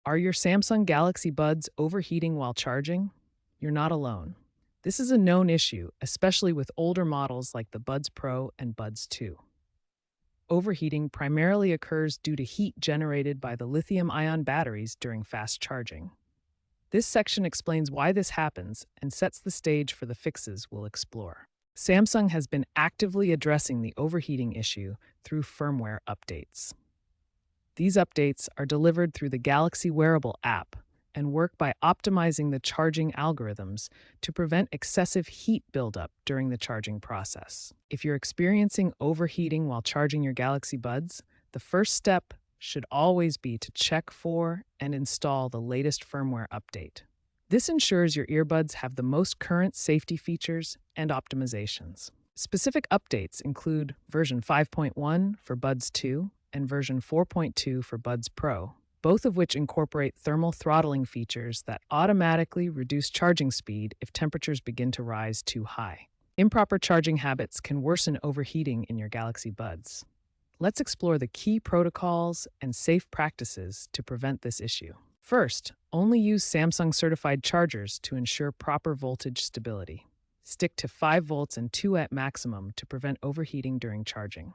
Are your Samsung Galaxy Buds overheating while charging? You're not alone. This is a known issue, especially with older models like the Buds Pro and Buds 2. Overheating primarily occurs due to heat generated by the lithium ion batteries during fast charging. This section explains why this happens and sets the stage for the fixes we'll explore. Samsung has been actively addressing the overheating issue through firmware updates. These updates are delivered through the Galaxy Wearable app and work by optimizing the charging algorithms to prevent excessive heat buildup during the charging process. If you're experiencing overheating while charging your Galaxy Buds, the first step should always be to check for and install the latest firmware update. This ensures your earbuds have the most current safety features and optimizations. Specific updates include version 5.1 for Buds 2 and version 4.2 for Buds Pro, both of which incorporate thermal throttling features that automatically reduce charging speed if temperatures begin to rise too high. Improper charging habits can worsen overheating in your Galaxy Buds. Let's explore the key protocols and safe practices to prevent this issue. First, only use Samsung certified chargers to ensure proper voltage stability. Stick to 5 volts and 2 at maximum to prevent overheating during charging.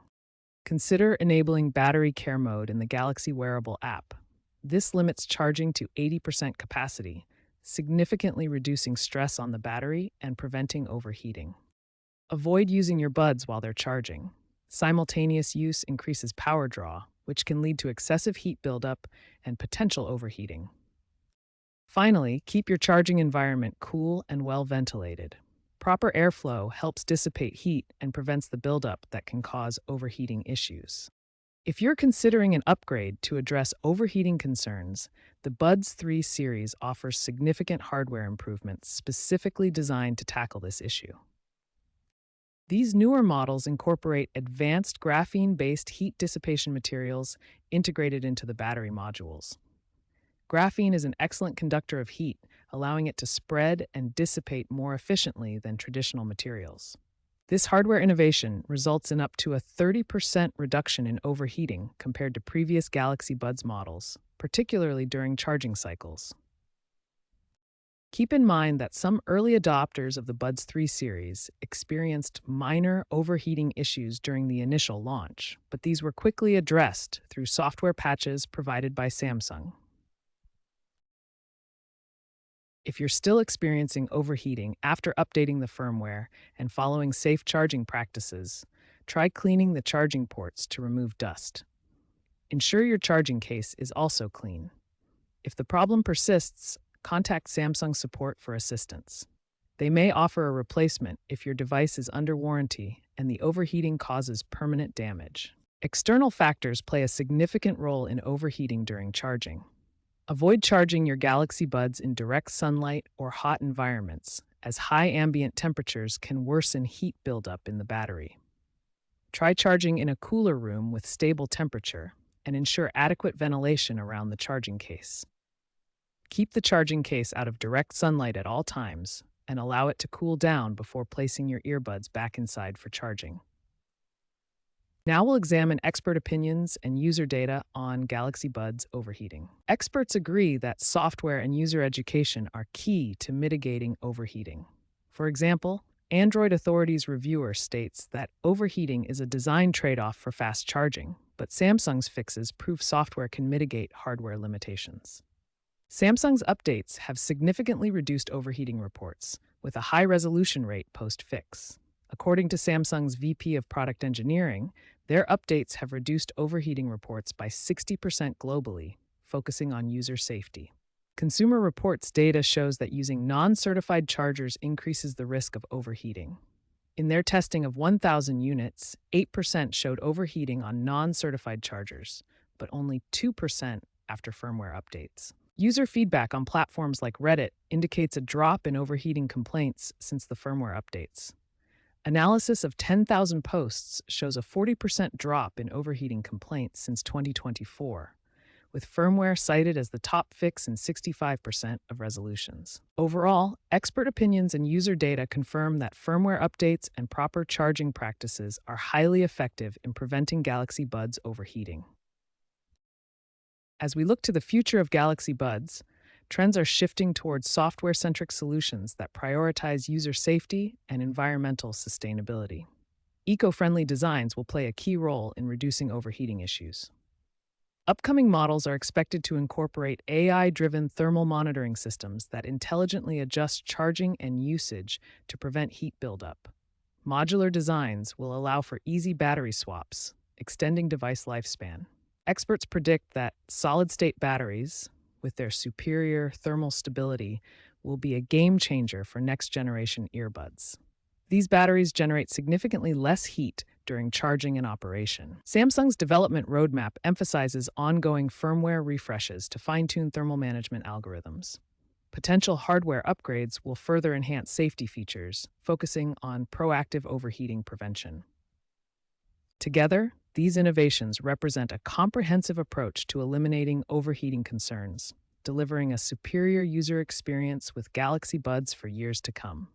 Consider enabling battery care mode in the Galaxy Wearable app. This limits charging to 80% capacity, significantly reducing stress on the battery and preventing overheating. Avoid using your buds while they're charging. Simultaneous use increases power draw, which can lead to excessive heat buildup and potential overheating. Finally, keep your charging environment cool and well ventilated. Proper airflow helps dissipate heat and prevents the buildup that can cause overheating issues. If you're considering an upgrade to address overheating concerns, the Buds 3 series offers significant hardware improvements specifically designed to tackle this issue. These newer models incorporate advanced graphene-based heat dissipation materials integrated into the battery modules. Graphene is an excellent conductor of heat, allowing it to spread and dissipate more efficiently than traditional materials. This hardware innovation results in up to a 30% reduction in overheating compared to previous Galaxy Buds models, particularly during charging cycles. Keep in mind that some early adopters of the Buds 3 series experienced minor overheating issues during the initial launch, but these were quickly addressed through software patches provided by Samsung. If you're still experiencing overheating after updating the firmware and following safe charging practices, try cleaning the charging ports to remove dust. Ensure your charging case is also clean. If the problem persists, contact Samsung support for assistance. They may offer a replacement if your device is under warranty and the overheating causes permanent damage. External factors play a significant role in overheating during charging. Avoid charging your Galaxy Buds in direct sunlight or hot environments, as high ambient temperatures can worsen heat buildup in the battery. Try charging in a cooler room with stable temperature and ensure adequate ventilation around the charging case. Keep the charging case out of direct sunlight at all times and allow it to cool down before placing your earbuds back inside for charging. Now we'll examine expert opinions and user data on Galaxy Buds overheating. Experts agree that software and user education are key to mitigating overheating. For example, Android Authority's reviewer states that overheating is a design trade-off for fast charging, but Samsung's fixes prove software can mitigate hardware limitations. Samsung's updates have significantly reduced overheating reports, with a high resolution rate post-fix. According to Samsung's VP of Product Engineering, their updates have reduced overheating reports by 60% globally, focusing on user safety. Consumer Reports data shows that using non-certified chargers increases the risk of overheating. In their testing of 1,000 units, 8% showed overheating on non-certified chargers, but only 2% after firmware updates. User feedback on platforms like Reddit indicates a drop in overheating complaints since the firmware updates. Analysis of 10,000 posts shows a 40% drop in overheating complaints since 2024, with firmware cited as the top fix in 65% of resolutions. Overall, expert opinions and user data confirm that firmware updates and proper charging practices are highly effective in preventing Galaxy Buds overheating. As we look to the future of Galaxy Buds, trends are shifting towards software centric solutions that prioritize user safety and environmental sustainability. Eco friendly designs will play a key role in reducing overheating issues. Upcoming models are expected to incorporate AI driven thermal monitoring systems that intelligently adjust charging and usage to prevent heat buildup. Modular designs will allow for easy battery swaps, extending device lifespan. Experts predict that solid state batteries, with their superior thermal stability, will be a game changer for next generation earbuds. These batteries generate significantly less heat during charging and operation. Samsung's development roadmap emphasizes ongoing firmware refreshes to fine tune thermal management algorithms. Potential hardware upgrades will further enhance safety features, focusing on proactive overheating prevention. Together, these innovations represent a comprehensive approach to eliminating overheating concerns, delivering a superior user experience with Galaxy Buds for years to come.